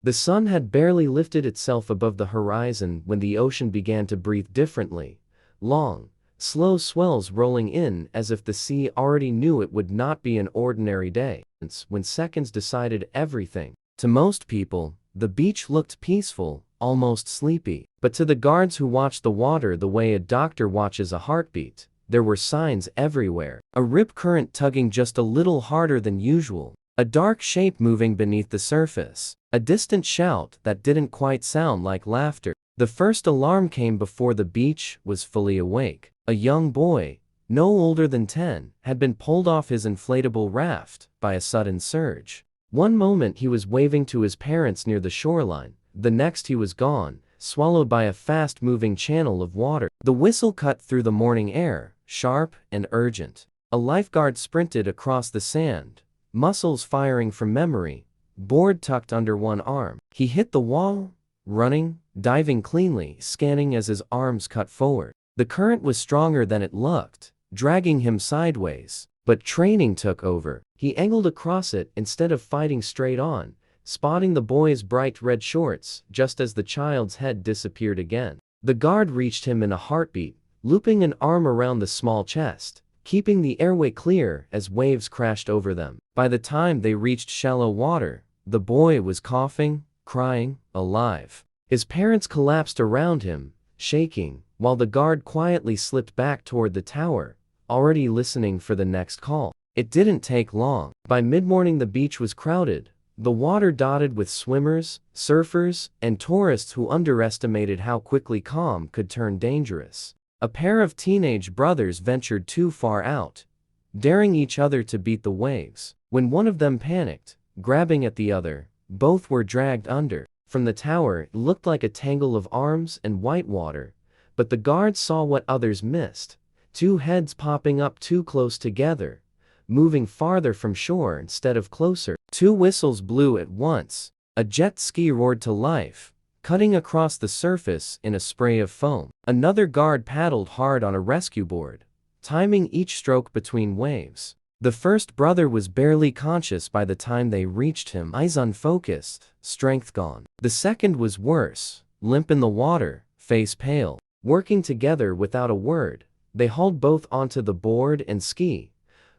The sun had barely lifted itself above the horizon when the ocean began to breathe differently. Long, slow swells rolling in as if the sea already knew it would not be an ordinary day. When seconds decided everything. To most people, the beach looked peaceful, almost sleepy. But to the guards who watched the water the way a doctor watches a heartbeat, there were signs everywhere. A rip current tugging just a little harder than usual. A dark shape moving beneath the surface. A distant shout that didn't quite sound like laughter. The first alarm came before the beach was fully awake. A young boy, no older than 10, had been pulled off his inflatable raft by a sudden surge. One moment he was waving to his parents near the shoreline, the next he was gone, swallowed by a fast-moving channel of water. The whistle cut through the morning air, sharp and urgent. A lifeguard sprinted across the sand, muscles firing from memory, board tucked under one arm. He hit the wall, running, diving cleanly, scanning as his arms cut forward. The current was stronger than it looked, dragging him sideways. But training took over. He angled across it instead of fighting straight on, spotting the boy's bright red shorts just as the child's head disappeared again. The guard reached him in a heartbeat, looping an arm around the small chest, keeping the airway clear as waves crashed over them. By the time they reached shallow water, the boy was coughing, crying, alive. His parents collapsed around him, shaking, while the guard quietly slipped back toward the tower, already listening for the next call. It didn't take long. By mid-morning the beach was crowded, the water dotted with swimmers, surfers, and tourists who underestimated how quickly calm could turn dangerous. A pair of teenage brothers ventured too far out, daring each other to beat the waves. When one of them panicked, grabbing at the other, both were dragged under. From the tower, it looked like a tangle of arms and white water, but the guards saw what others missed. Two heads popping up too close together, moving farther from shore instead of closer. Two whistles blew at once. A jet ski roared to life, cutting across the surface in a spray of foam. Another guard paddled hard on a rescue board, timing each stroke between waves. The first brother was barely conscious by the time they reached him, eyes unfocused, strength gone. The second was worse, limp in the water, face pale. Working together without a word, they hauled both onto the board and ski,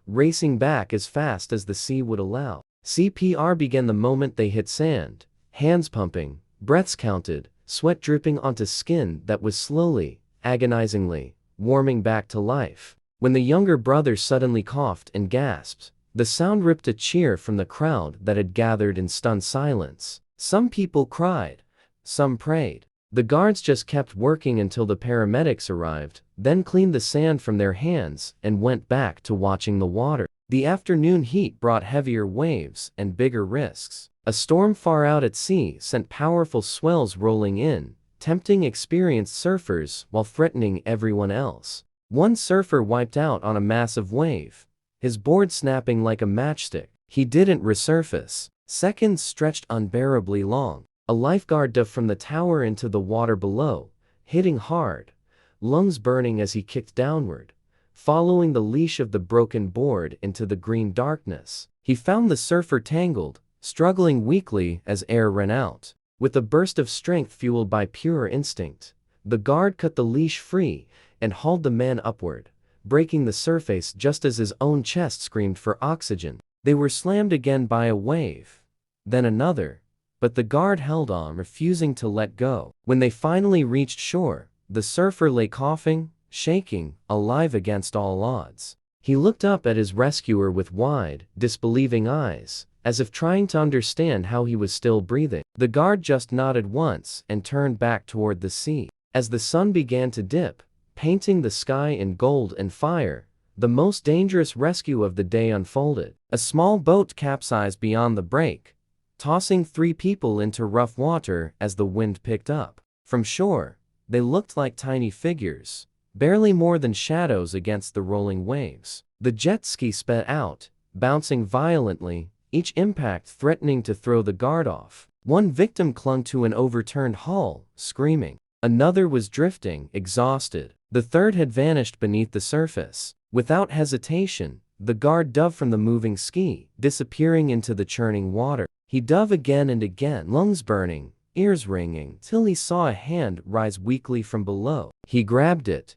racing back as fast as the sea would allow. CPR began the moment they hit sand, hands pumping, breaths counted, sweat dripping onto skin that was slowly, agonizingly, warming back to life. When the younger brother suddenly coughed and gasped, the sound ripped a cheer from the crowd that had gathered in stunned silence. Some people cried, some prayed. The guards just kept working until the paramedics arrived, then cleaned the sand from their hands and went back to watching the water. The afternoon heat brought heavier waves and bigger risks. A storm far out at sea sent powerful swells rolling in, tempting experienced surfers while threatening everyone else. One surfer wiped out on a massive wave, his board snapping like a matchstick. He didn't resurface. Seconds stretched unbearably long. A lifeguard dove from the tower into the water below, hitting hard, lungs burning as he kicked downward, following the leash of the broken board into the green darkness. He found the surfer tangled, struggling weakly as air ran out. With a burst of strength fueled by pure instinct, the guard cut the leash free and hauled the man upward, breaking the surface just as his own chest screamed for oxygen. They were slammed again by a wave, then another, but the guard held on, refusing to let go. When they finally reached shore, the surfer lay coughing, shaking, alive against all odds. He looked up at his rescuer with wide, disbelieving eyes, as if trying to understand how he was still breathing. The guard just nodded once and turned back toward the sea. As the sun began to dip, painting the sky in gold and fire, the most dangerous rescue of the day unfolded. A small boat capsized beyond the break, tossing 3 people into rough water as the wind picked up. From shore, they looked like tiny figures, barely more than shadows against the rolling waves. The jet ski sped out, bouncing violently, each impact threatening to throw the guard off. One victim clung to an overturned hull, screaming. Another was drifting, exhausted. The third had vanished beneath the surface. Without hesitation, the guard dove from the moving ski, disappearing into the churning water. He dove again and again, lungs burning, ears ringing, till he saw a hand rise weakly from below. He grabbed it,